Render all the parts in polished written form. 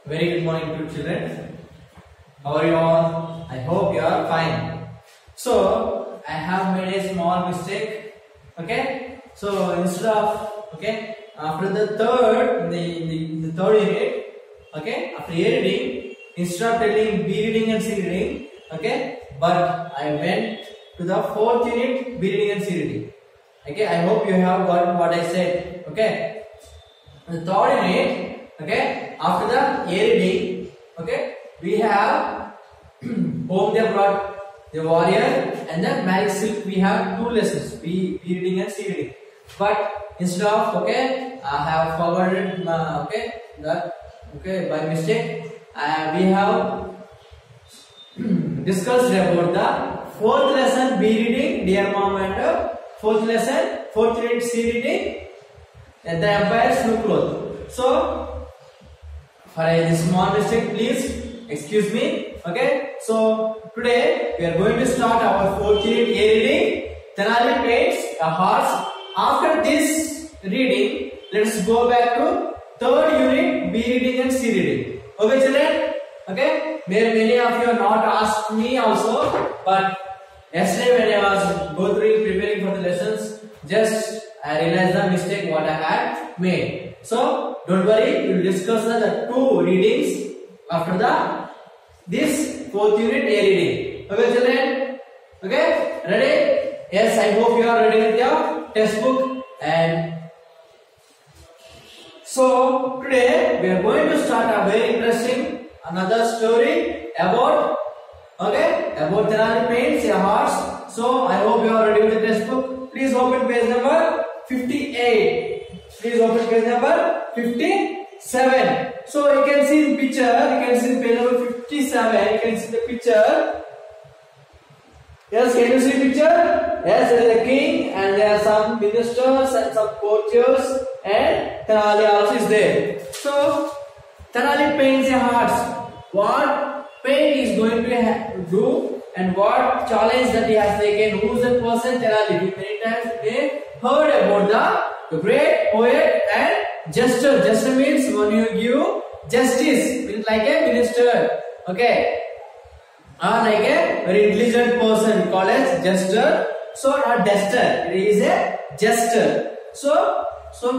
Very good morning to children. How are you all? I hope you are fine. So I have made a small mistake. Okay. So instead of after the third in the third unit, after A reading, instead of telling B reading and C reading, but I went to the fourth unit, B reading and C reading. I hope you have got what I said. The third unit, after the A reading, we have home they brought the warrior and the magic silk. We have two lessons, B reading and C reading. But instead of I have forwarded by mistake. We have discussed about the fourth lesson B reading, dear mom, and fourth lesson, fourth unit C reading, and the Empire's New Cloth. So for this small mistake, please excuse me. So today we are going to start our fourth unit A reading, Tenali Paints a Horse. After this reading, let us go back to third unit B reading and C reading. Okay, children? Many of you have not asked me also, but yesterday when I was preparing for the lessons, just I realized the mistake what I had made. So don't worry, we will discuss the two readings after this fourth unit A reading. Okay, children? Ready? Yes, I hope you are ready with your textbook. And so today we are going to start a very interesting another story about Tenali Paints a Horse. So I hope you are ready with the textbook. Please open page number 58. Please open page number 57. So you can see in picture, you can see in page number 57, you can see the picture. Yes, can you see picture? Yes, there is a king and there are some ministers and some courtiers and Tenali also is there. So Tenali paints a horse. What paint he is going to do and what challenge that he has taken. Who is that person? Tenali. Many times they heard about the great poet and jester. Jester means when you give justice, means like a minister. Like a very intelligent person called as jester. So not duster, he is a jester. So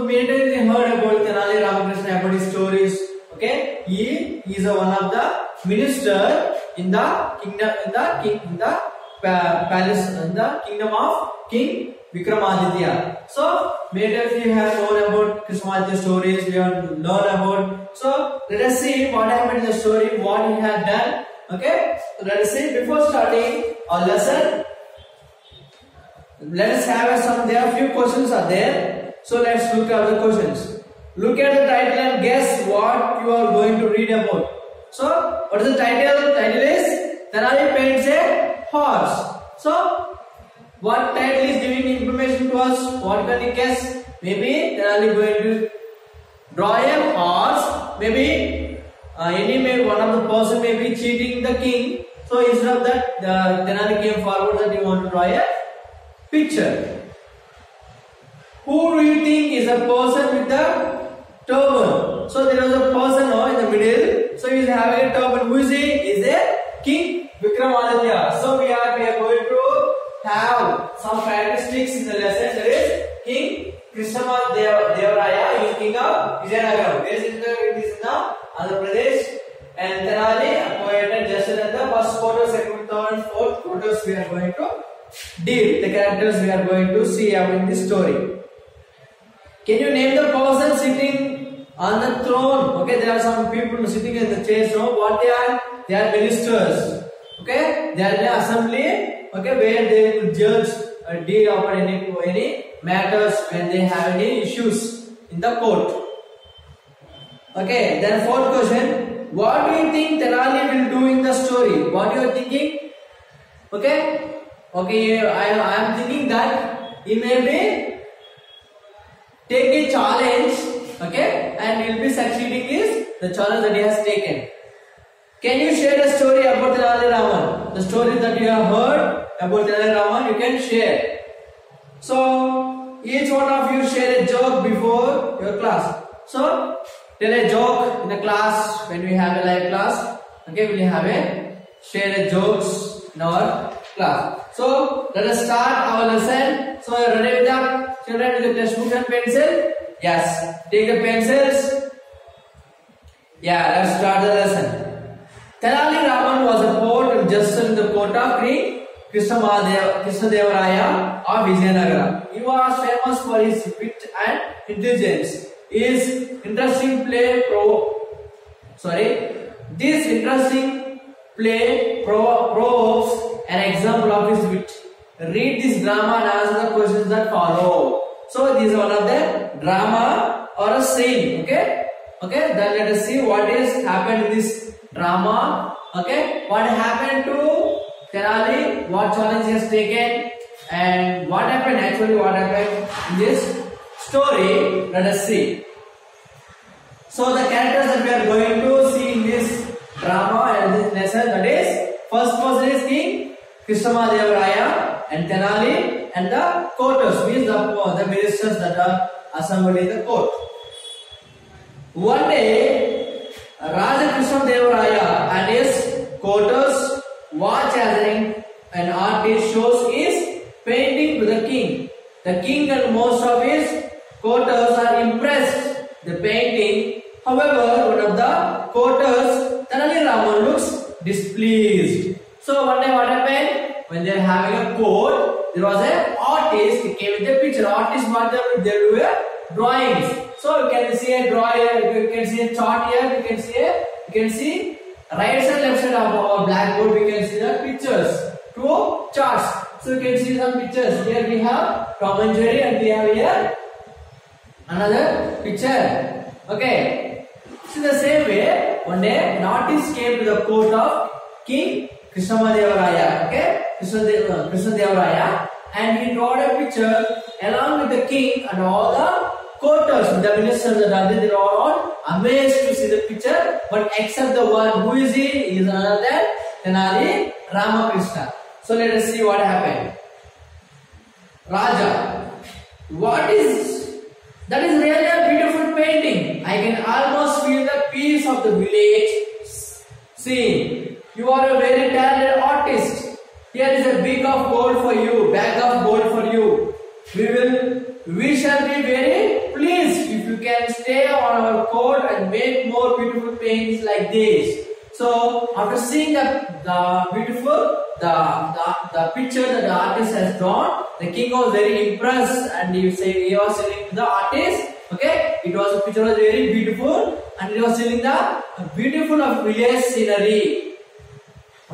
many times we heard about Tenali Ramakrishna, about his stories. He is one of the minister in the kingdom, in the palace, in the kingdom of King Vikramaditya. So many times we have known about Krishnamurti stories. We have learned about. So let us see what happened in the story, what he had done. Let us see. Before starting our lesson, let us have there are few questions are there. So let's look at the questions. Look at the title and guess what you are going to read about. So what is the title? Title is Tenali Paints a Horse. So what title is giving information to us? What can you guess? Maybe Tenali going to draw a horse. Maybe one of the person may be cheating the king. So instead of that, the Tenali came forward that he want to draw a picture. Who do you think is the person with the turban? So there was a person in the middle. So he is having a turban. Who is he? Is a King Vikramaditya. So we are going to have some characteristics in the lesson. There is King Krishnamurti, he is king of Vijayanagara. Where is it? It is now Andhra Pradesh. And Tenali, poet and jester, and the first quarter, second, third, and fourth quarters we are going to deal. The characters we are going to see in this story. Can you name the person sitting on the throne? There are some people sitting in the chairs. No, what they are? They are ministers. They are in the assembly. Where they will judge or deal about any matters when they have any issues in the court. Then fourth question. What do you think Tenali will do in the story? What you are thinking? I am thinking that he may be take a challenge, and he will be succeeding is the challenge that he has taken. Can you share a story about Tenali Raman? The story that you have heard about Tenali Raman, you can share. So each one of you share a joke before your class. So tell a joke in the class when we have a live class. Okay, we have share a jokes in our class. So let us start our lesson. So you are ready with that? Children, with the textbook and pencil? Yes. Take the pencils. Yeah, let's start the lesson. Tenali Raman was a poet just in the court of King Krishnadevaraya of Vijayanagara. He was famous for his wit and intelligence. This interesting play proves an example of his wit. Read this drama and answer the questions that follow. So this is one of the drama or a scene. Okay. Then let us see what is happened in this drama. Okay. What happened to Tenali? What challenge he has taken? And what happened? Actually, what happened in this story? Let us see. So the characters that we are going to see in this drama and this lesson, that is, first person is King Krishnadevaraya and Tenali and the courtiers, means the ministers that are assembled in the court. One day, Raja Krishnadevaraya and his courtiers watch as an artist shows his painting to the king. The king and most of his courtiers are impressed the painting. However, one of the courtiers, Tenali Raman, looks displeased. So one day what happened? When they are having a court, there was an artist. He came with a picture. Artist, what they do drawings. So you can see a drawing. You can see a chart here. You can see right side, left side of our blackboard. We can see the pictures. Two charts. So you can see some pictures. Here we have Tom and Jerry, and we have here another picture. Okay. So the same way, one day an artist came to the court of King Krishnadevaraya. Okay, Krishnadevaraya, and he drew a picture along with the king and all the courtiers, the ministers that are there. They are all amazed to see the picture, but except the one who is he is another than Tenali Ramakrishna. So let us see what happened. Raja, that is really a beautiful painting. I can almost feel the peace of the village scene. You are a very talented artist. Here is a bag of gold for you. We shall be very pleased if you can stay on our court and make more beautiful paintings like this. So after seeing the beautiful picture that the artist has drawn, the king was very impressed, and he was telling to the artist, okay, the picture was very beautiful, and he was telling the beautiful of village scenery.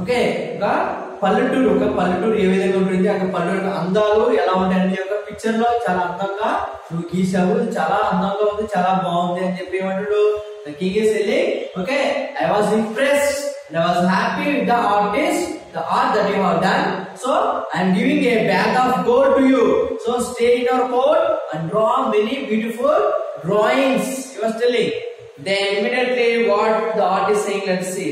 Okay, పల్లెటూరు ఏ విధంగా ఉంటుంది, అక్కడ పల్లెటూరు అందాలు ఎలా ఉంటాయండి, ఒక picture లో చాలా అందంగా నువ్వు గీసావు, చాలా అందంగా ఉంది, చాలా బాగుంది అని చెప్పి ఏమంటాడు. The king is saying, okay, I was impressed and I was happy with the artist, the art that you have done. So I am giving a bag of gold to you. So stay in our court and draw many beautiful drawings. He was telling. Then immediately what the artist is saying, let's see.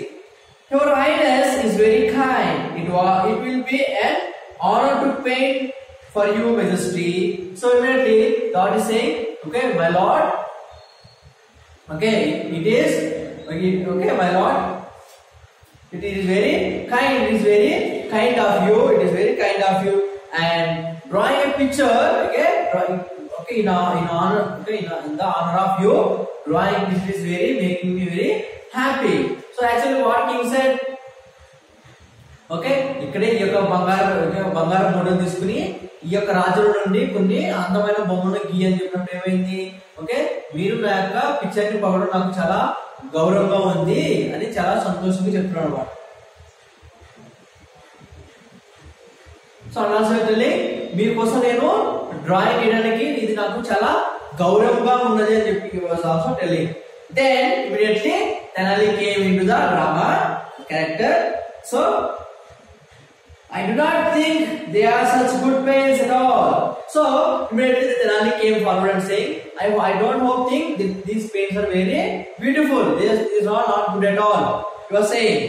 Your Highness is very kind. It will be an honor to paint for you, Majesty. So immediately the artist is saying, okay, my lord. Okay, it is okay, my lord. It is very kind. It is very kind of you. It is very kind of you. And drawing a picture, okay, in the honor of you, drawing this is making me very happy. So actually, what king said? Okay, ikkade ee yokka బంగారు model తీసుకుని ఈ యొక్క రాజుల నుండి కొన్ని అందమైన బొమ్మను గీయని చెప్పినప్పుడు ఏమైంది, ఓకే, మీరు నా యొక్క పిక్చర్ ని పగడం నాకు చాలా గౌరవంగా ఉంది అని చాలా సంతోషంగా చెప్తున్నాడు అన్నమాట. సో అనాల్సి మీకోసం నేను డ్రాయింగ్ వేయడానికి ఇది నాకు చాలా గౌరవంగా ఉన్నది అని చెప్పి also telling. Then immediately Tenali came into the drama character. So I do not think they are such good paints at all. So immediately Tenali came forward and saying, I don't think that these paints are very beautiful. This is not good at all. He was saying,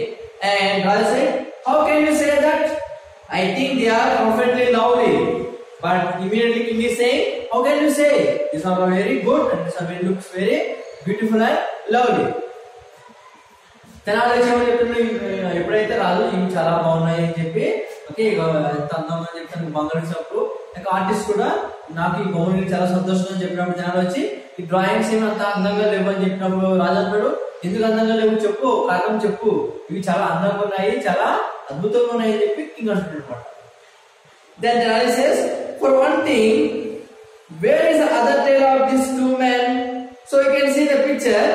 and Raja said, how can you say that? I think they are perfectly lovely. But immediately king is saying, how can you say these are very good and this looks very beautiful and lovely. Tenali వచ్చేమని చెప్తున్నాడు, ఎప్పుడైతే రాదు ఇవి చాలా బాగున్నాయి అని చెప్పి, okay ఎంత అందంగా చెప్తాను బంగారు ఇచ్చినప్పుడు ఆర్టిస్ట్ కూడా నాకు ఈ బొమ్మలు చాలా సంతోషంగా అని చెప్పినప్పుడు జనాలు వచ్చి ఈ డ్రాయింగ్స్ ఏమి అంత అందంగా లేవు అని చెప్పినప్పుడు రాజు అంటాడు, ఎందుకు అందంగా లేవు చెప్పు, కారణం చెప్పు, ఇవి చాలా అందంగా ఉన్నాయి, చాలా అద్భుతంగా ఉన్నాయి అని చెప్పి కింగ్ అంటున్నాడు అనమాట. Then Tenali says, for one thing, where is the other tail of these two men? So you can see the picture.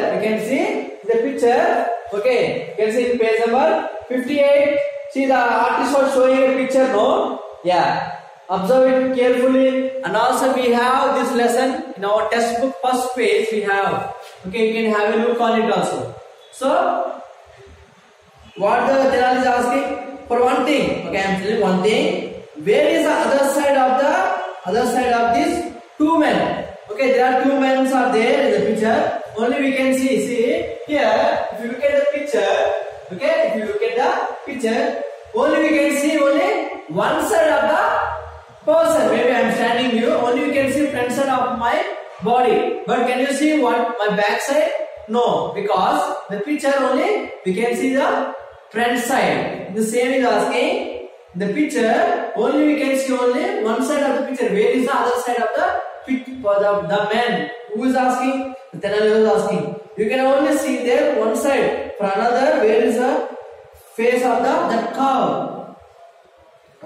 Okay, you can see in page number 58. See the artist was showing a picture, no? Yeah. Observe it carefully. And also we have this lesson in our textbook first page. We have. Okay, you can have a look on it also. So, what the Tenali is asking? For one thing. Okay, I am telling one thing. Where is the other side of these two men? Okay, there are two men are there in the picture. Only we can see here. If you look at the picture, okay, only we can see only one side of the person. Maybe I am standing here. Only we can see front side of my body. But can you see what my back side? No, because the picture only we can see the front side. The same is asking. The picture only we can see only one side of the picture. Where is the other side of the man? Who is asking? Tenali is asking. You can only see there one side. For another, where is the face of that cow?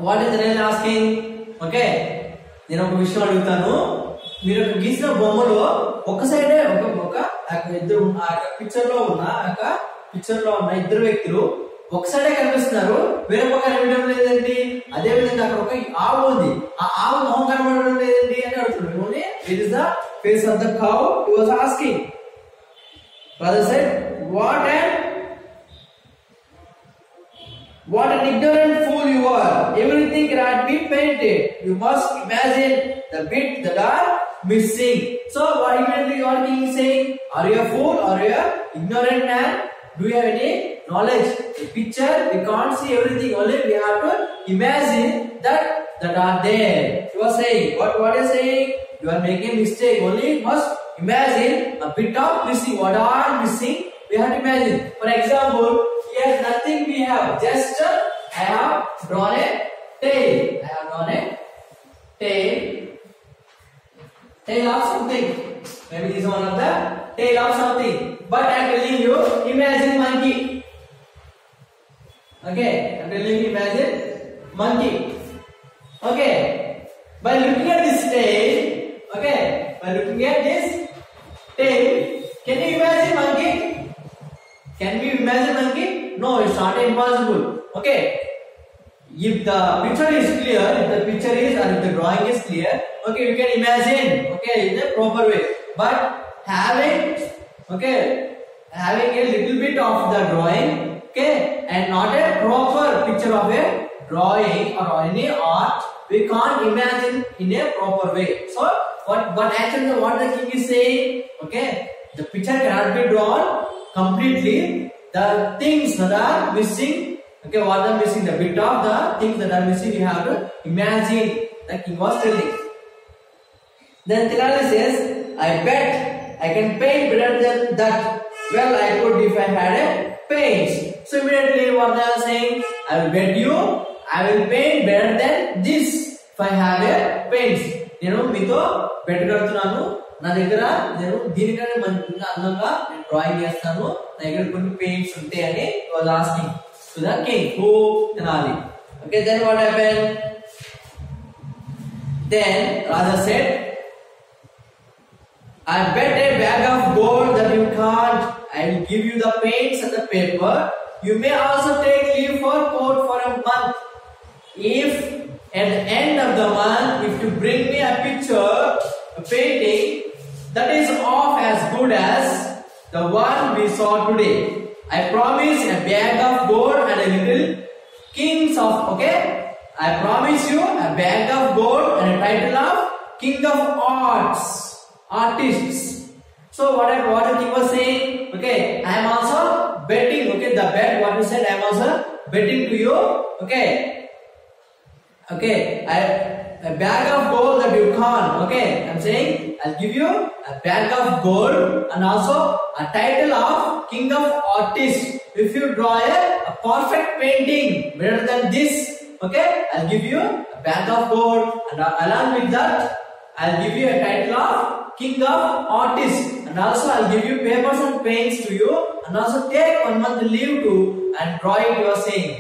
What is Tenali asking? Okay. నేను ఒక విషయం అడుగుతాను, మీరు గీసిన బొమ్మలో ఒక సైడే ఒక ఇద్దరు పిక్చర్ లో ఉన్న ఇద్దరు వ్యక్తులు ఒక సైడే కనిపిస్తున్నారు, వేరే పక్క కనిపించడం లేదండి. అదే విధంగా అక్కడ ఒక ఆవు ఉంది, ఆ ఆవు మొహం కనబడడం లేదండి అని అడుగుతున్నాడు. It is the face of the cow. He was asking. Father said, what an ignorant fool you are. Everything cannot be painted. You must imagine the bit that are missing. So what immediately your king is saying? Are you a fool? Are you an ignorant man? Do you have any knowledge? The picture we can't see everything. Only we have to imagine that are there. You are saying what you are saying? You are making a mistake. Only must imagine a bit of missing. What are missing? We have to imagine. For example, here nothing we have. Just I have drawn a tail. Tail of something. Maybe this is one of the tail of something. But I am telling you, imagine monkey. Okay, I am telling you, imagine monkey. Okay, by looking at this tail, can you imagine monkey? Can we imagine monkey? No, it's not impossible. Okay, if the picture is clear, if the drawing is clear, okay, you can imagine, okay, in a proper way. But having a little bit of the drawing, okay, and not a proper picture of a drawing or any art, we can't imagine in a proper way. So but actually what the king is saying, okay, the picture cannot be drawn completely. The things that are missing, okay, what are missing, the bit of the things that are missing, you have to imagine. The king was telling. Then Tenali says, I bet I can paint better than that. Well, I could if I had a paint. So immediately what they are saying, I will bet you I will paint better than this if I have a paint. నేను మీతో bet కడుతున్నాను, నా దగ్గర నేను దీనికంటే మంచిగా అందంగా drawing చేస్తాను, నా దగ్గర కొన్ని పెయింట్స్ ఉంటాయని was asking to the king who Tenali. Okay, then what happened? Then Raja said, I bet a bag of gold that you can't. I will give you the paints and the paper. You may also take leave for court for a month. If at the end of the month, if you bring me a picture, a painting that is of as good as the one we saw today, I promise a bag of gold and a little kings of, okay, I promise you a bag of gold and a title of king of artists. So what the king was saying, okay, I am also betting, okay, the bet what you said, I am also betting to you, okay, a bag of gold that you can't. Okay, I'm saying I'll give you a bag of gold and also a title of king of artists if you draw a perfect painting better than this. Okay, I'll give you a bag of gold and along with that I'll give you a title of king of artists and also I'll give you papers and paints to you and also take 1 month leave to and draw it. You are saying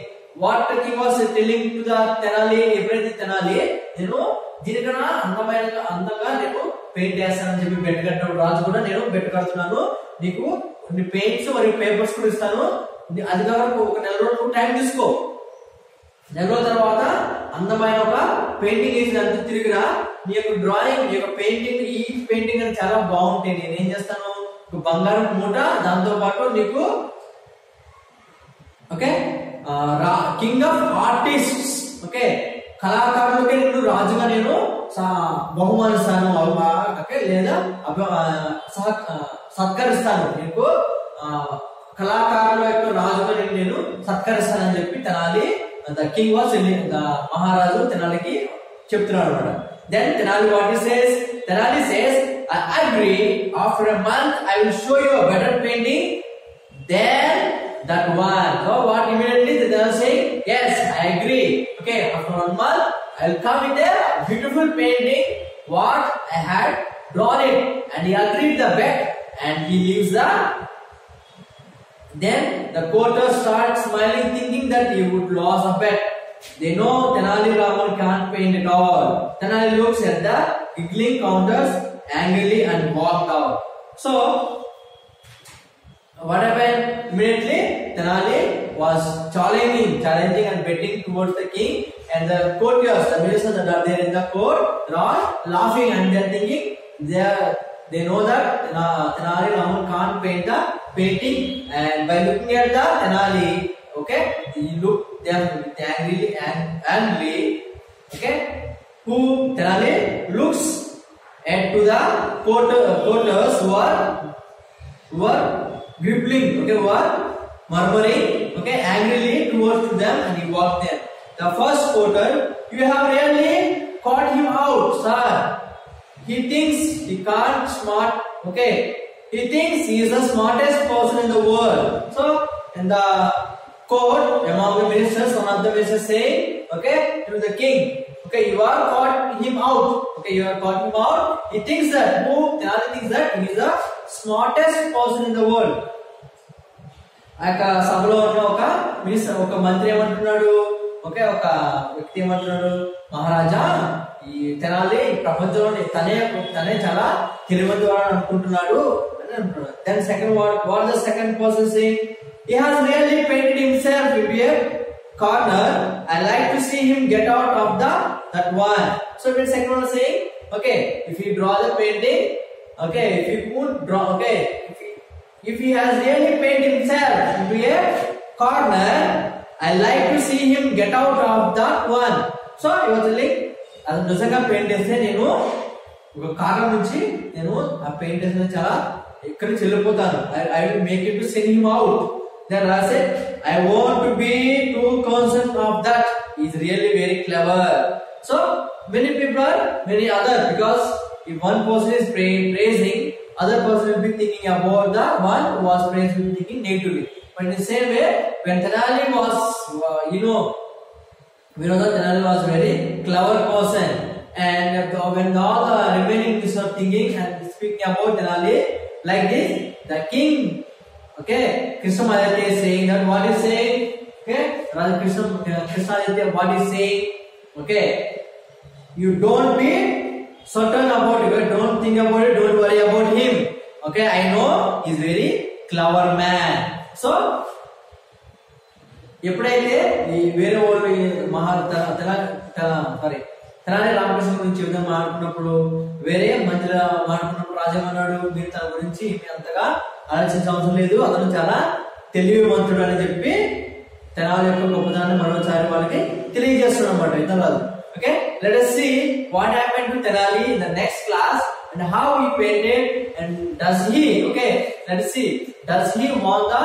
what the king was telling to the Tenali, every Tenali, you know, Dirigana, Andanga, Nemo, paint as and Jimmy Betka, Rajguna, Nemo, Betka, Niku, the paints or papers to Ristano, the other time this go. Never Tarvata, Andamaya, painting is the Tirigara, near drawing, near painting, each painting and Chala bound in Angestano to Bangar Muta, Dando Pato, Niku. Okay. King of artists, okay, కళాకారులకే నేను రాజుగా నేను బహుమానిస్తాను okay లేదా సత్కరిస్తాను నీకు కళాకారుల యొక్క రాజుగా నేను సత్కరిస్తానని చెప్పి తెనాలి ద కింగ్ వాస్ మహారాజు తెనాలికి చెప్తున్నాడు అన్నమాట. Then Tenali what he says? Tenali says, I agree. After a month, I will show you a better painting than that one. So what immediately they are saying? Yes, I agree. Okay, after 1 month, I will come with a beautiful painting. What I had drawn it, and he agreed the bet, and he leaves the. Then the courtier starts smiling, thinking that he would lose a bet. They know Tenali Raman can't paint at all. Tenali looks at the giggling counters angrily and walked out. So what happened? Immediately, Tenali was challenging and betting towards the king, and the courtiers, the ministers that are there in the court, they are laughing and they are thinking they know that Tenali Raman can't paint the painting, and by looking at the Tenali, okay, they are angry, okay, who Tenali looks at to the courtiers who are gribbling, okay, what? Murmuring, okay, angrily towards them, and he walked there. The first courtier, you have really caught him out, sir. He thinks he can't smart, okay. He thinks he is the smartest person in the world. So, in the court, among the ministers, one of the ministers saying, okay, to the king, okay, you are caught him out. Okay, you are caught him out. He thinks that, Tenali thinks that he is the smartest person in the world. Aka sabalo unna oka minister oka mantri emantunadu, okay, oka vyakti emantunadu, Maharaja ee Tenali prapanchalo tane chala తెలివైనవాడు అనుకుంటున్నాడు అని అంటున్నాడు. Then second what the second person saying? He has really painted himself into a corner. I like to see him get out of that one. So the second one saying, okay, if you draw the painting, okay, if you could draw, okay, if he has really painted himself into a corner, I like to see him get out of that one. So he was telling, అది నిజంగా paint చేస్తే నేను ఒక corner నుంచి నేను ఆ paint చేసిన చాలా ఎక్కడికి వెళ్ళిపోతాను. I will make it to send him out. Then I said, I want to be too concerned of that. He is really very clever. So many people are many other, because if one person is praising, other person will be thinking about the one who was praised, will be thinking negatively. But in the same way, when Tenali was, we know that Tenali was a very clever person, and when all the remaining is thinking and speaking about Tenali like this, the king, okay, Krishnaditya is saying that what is saying, okay, Raja Krishnaditya what is saying, okay, you don't be certain about it, don't think about it, don't worry about him, okay, I know he's very clever man. So ఎప్పుడైతే ఈ వేరే వాళ్ళు తెనాలి రామకృష్ణ గురించి ఈ విధంగా మాట్లాడుతున్నప్పుడు, వేరే మంత్రిగా మాట్లాడుతున్నప్పుడు రాజమన్నాడు, మీరు తన గురించి అంతగా ఆలోచించే అవసరం లేదు, అతను చాలా తెలివివంతుడు అని చెప్పి తెనాలి యొక్క గొప్పతనాన్ని మరోసారి వాళ్ళకి తెలియజేస్తున్నాడు అన్నమాట. ఇంత కాదు. Okay, let us see what happened to Tenali in the next class and how he painted, and does he, okay, let us see, does he won the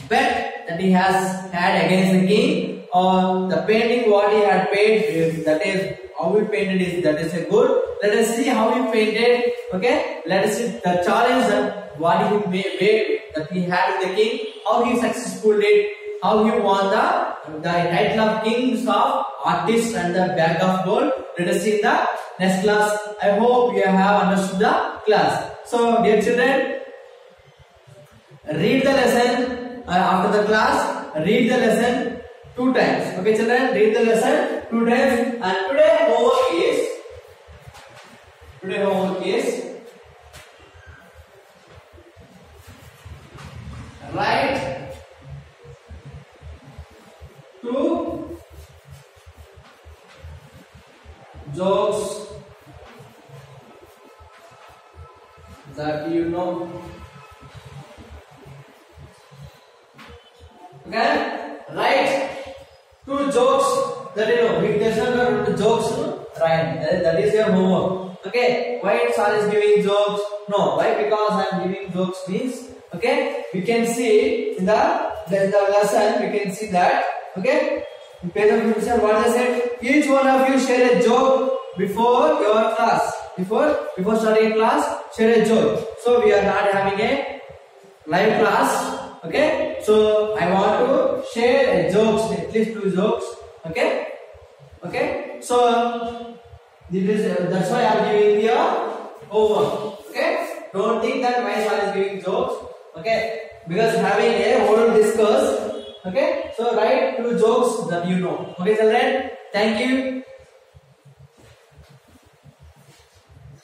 bet that he has had against the king, or the painting what he had painted, that is how he painted is that is a good. Let us see how he painted. Okay, let us see the challenge that what he made that he had with the king, how he successfully did, how he won the title of kings of artists and the bag of gold. Let us see in the next class. I hope you have understood the class. So dear children, read the lesson after the class. Read the lesson 2 times. Okay children, read the lesson 2 times. And today homework is write 2 jokes that you know. Okay, write 2 jokes that you know. If there's no jokes, write. That is your homework. Okay, why sir is giving jokes? No, why? Because I am giving jokes means. Okay, we can see in the lesson. We can see that. Okay, in page of information, what I said. Each one of you share a joke before your class. Before starting class, share a joke. So we are not having a live class. Okay, so I want to share a jokes, at least 2 jokes. Okay, so that's why I am giving the homework. Okay, don't think that my sir is giving jokes. Okay, because having a whole discuss. Okay, so write 2 jokes that you know. Okay, children, thank you.